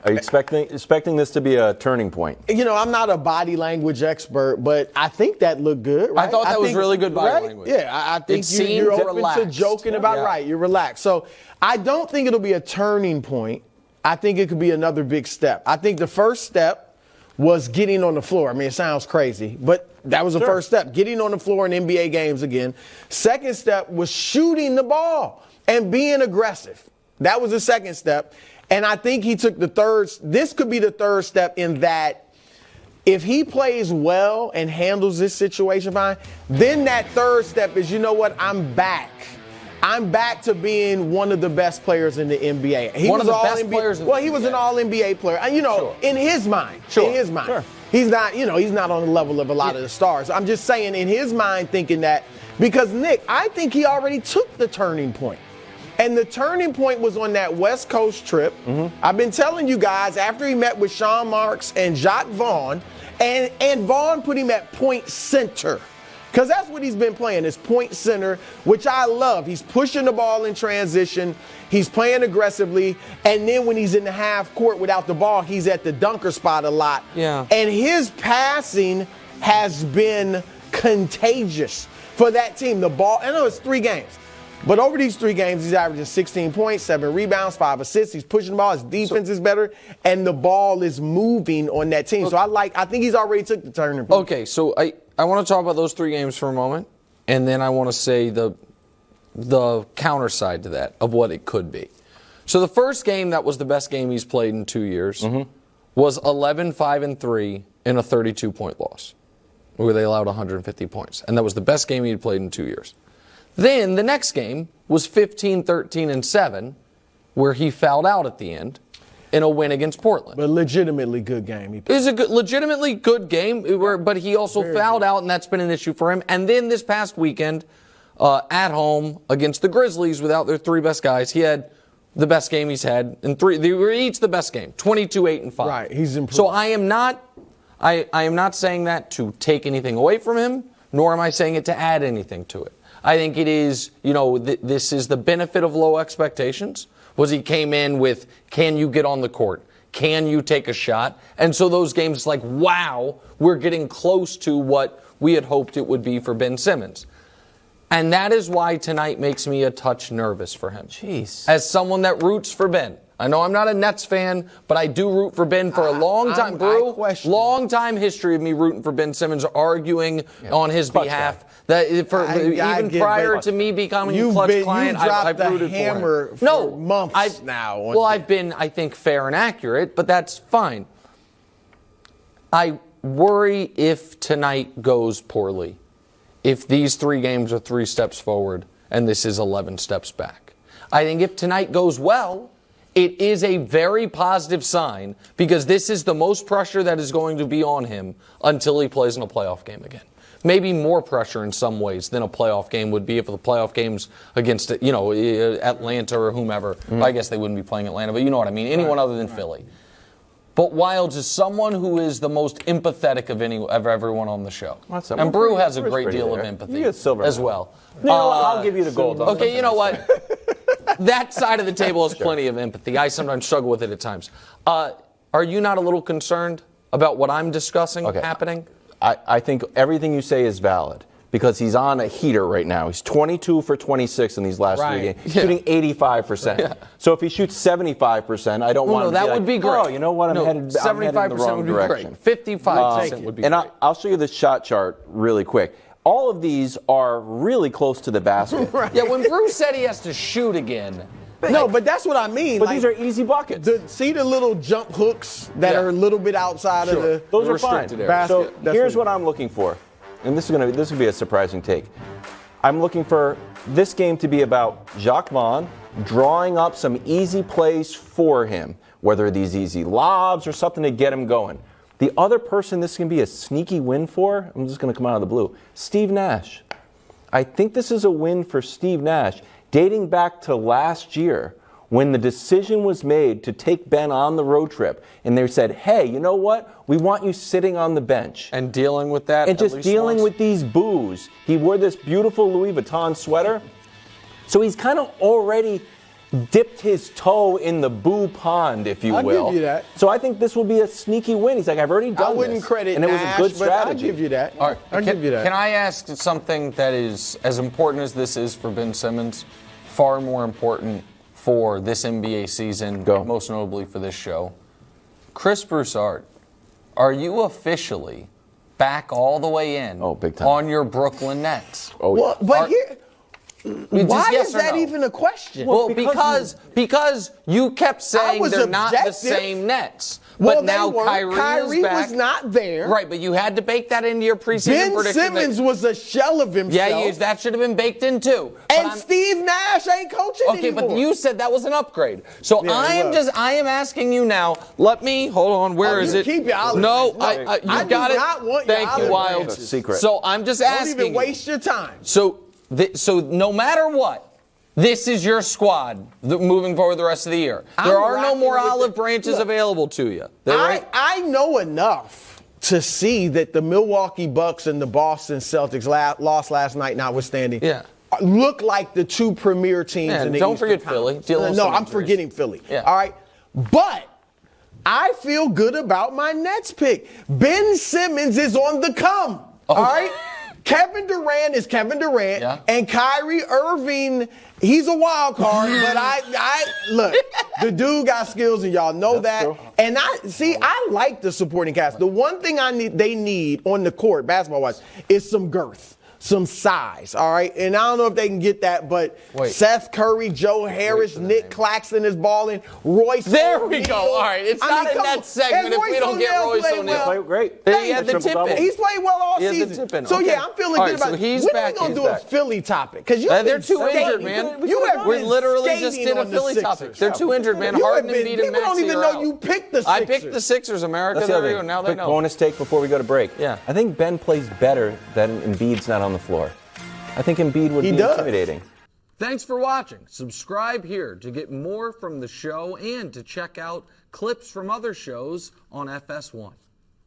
Are you expecting this to be a turning point? I'm not a body language expert, but I think that looked good, right? I thought that was really good body right? language. Yeah, I think you're open to joking about, right, you're relaxed. So I don't think it'll be a turning point. I think it could be another big step. I think the first step was getting on the floor. I mean, it sounds crazy, but that was the first step, getting on the floor in NBA games again. Second step was shooting the ball and being aggressive. That was the second step. And I think he took the third. This could be the third step in that if he plays well and handles this situation fine, then that third step is, you know what, I'm back. I'm back to being one of the best players in the NBA. He was an all-NBA player. In his mind. In his mind. Sure. He's not on the level of a lot of the stars. I'm just saying in his mind thinking that, because Nick, I think he already took the turning point. And the turning point was on that West Coast trip. Mm-hmm. I've been telling you guys, after he met with Sean Marks and Jacques Vaughn, and Vaughn put him at point center. Because that's what he's been playing, is point center, which I love. He's pushing the ball in transition. He's playing aggressively. And then when he's in the half court without the ball, he's at the dunker spot a lot. Yeah. And his passing has been contagious for that team. The ball, I know it's 3 games. But over these 3 games, he's averaging 16 points, 7 rebounds, 5 assists. He's pushing the ball. His defense is better, and the ball is moving on that team. So I think he's already took the turning point. Okay, so I want to talk about those 3 games for a moment, and then I want to say the counter side to that of what it could be. So the first game that was the best game he's played in 2 years was 11-5-3 in a 32-point loss, where they allowed 150 points, and that was the best game he'd played in 2 years. Then the next game was 15-13-7, where he fouled out at the end in a win against Portland. But legitimately good game. It was a legitimately good game, but he also fouled out, and that's been an issue for him. And then this past weekend, at home against the Grizzlies without their 3 best guys, he had the best game he's had in 3. They were each the best game, 22-8-5. Right, he's improved. So I am not saying that to take anything away from him, nor am I saying it to add anything to it. I think it is, this is the benefit of low expectations. Was he came in with, can you get on the court? Can you take a shot? And so those games, it's like, wow, we're getting close to what we had hoped it would be for Ben Simmons. And that is why tonight makes me a touch nervous for him. Jeez. As someone that roots for Ben. I know I'm not a Nets fan, but I do root for Ben for a long time. Long time history of me rooting for Ben Simmons, arguing on his behalf. Even prior to me becoming a Clutch client, I've rooted for him. For months now. Well, I've been, I think, fair and accurate, but that's fine. I worry if tonight goes poorly, if these 3 games are 3 steps forward and this is 11 steps back. I think if tonight goes well, it is a very positive sign, because this is the most pressure that is going to be on him until he plays in a playoff game again. Maybe more pressure in some ways than a playoff game would be if the playoff game's against, Atlanta or whomever. Mm-hmm. I guess they wouldn't be playing Atlanta, but you know what I mean. Anyone other than Philly. But Wildes is someone who is the most empathetic of everyone on the show. And Brew has a great deal of empathy as well. I'll give you the gold. Okay, you know what? That side of the table has plenty of empathy. I sometimes struggle with it at times. Are you not a little concerned about what I'm discussing happening? I think everything you say is valid, because he's on a heater right now. He's 22 for 26 in these last 3 games, shooting 85%. Yeah. So if he shoots 75%, I don't want him to be would be great. Oh, you know what? I'm headed in the wrong direction. 55% would be great. And I'll show you the shot chart really quick. All of these are really close to the basket. Right. Yeah, when Bruce said he has to shoot again. But that's what I mean. But these are easy buckets. See the little jump hooks that are a little bit outside of the those are fine. Basket. So here's what I'm looking for, and this will be a surprising take. I'm looking for this game to be about Jacques Vaughn drawing up some easy plays for him, whether these easy lobs or something to get him going. The other person this can be a sneaky win for, I'm just going to come out of the blue, Steve Nash. I think this is a win for Steve Nash, dating back to last year when the decision was made to take Ben on the road trip. And they said, hey, you know what? We want you sitting on the bench. And dealing with that. And just dealing with these boos. He wore this beautiful Louis Vuitton sweater. So he's kind of already dipped his toe in the boo pond, if you will. I'll give you that. So I think this will be a sneaky win. He's like, I've already done this. I wouldn't credit and it was Nash, a good but strategy. I'll give you that. All right, I'll give you that. Can I ask something that is as important as this is for Ben Simmons, far more important for this NBA season, most notably for this show? Chris Broussard, are you officially back all the way in big time. on your Brooklyn Nets? Well, but here, why yes is or that no? even a question? Well, because you kept saying was they're not the objective. same Nets. Well, But now they weren't. Kyrie is back. was not there. Right, but you had to bake that into your preseason Ben prediction. Simmons was a shell of himself. Yeah, that should have been baked in too. And Steve Nash ain't coaching anymore. Okay, but you said that was an upgrade. So Yeah, I am asking you now. Hold on. Where is you it? keep your olive No, branch. you I got do it. not want your Thank you, olive Wild. branch. That's a secret. So I'm just asking. Don't even waste your time. So no matter what, this is your squad moving forward the rest of the year. There are no more olive branches available to you. I know enough to see that the Milwaukee Bucks and the Boston Celtics lost last night, notwithstanding. Yeah. Look like the two premier teams in the don't Eastern forget Philly. Conference. No, I'm forgetting Philly. Yeah. All right. But I feel good about my Nets pick. Ben Simmons is on the come. All right? Kevin Durant is Kevin Durant, and Kyrie Irving, he's a wild card, but I look, the dude got skills, and y'all know that. True. And I like the supporting cast. The one thing they need on the court, basketball-wise, is some girth. Some size, all right? And I don't know if they can get that, but Seth Curry, Joe Harris, Nick Claxton is balling, Royce There we O'Neal. go. All right, it's not in that segment if we don't get Royce O'Neal. Played great. He had the tip in. He's played well all season. So, yeah, I'm feeling good about it. He's when back. are we going to do a Philly topic? Because they're too injured, man. We literally just did a Philly topic. They're too injured, man. Harden, Embiid, and Maxey People don't even know you picked the Sixers. I picked the Sixers, America. That's the There other we go. thing. Now they Quick know. bonus take before we go to break. Yeah. I think Ben plays better than Embiid's not on the floor. I think Embiid would be intimidating. Thanks for watching. Subscribe here to get more from the show and to check out clips from other shows on FS1.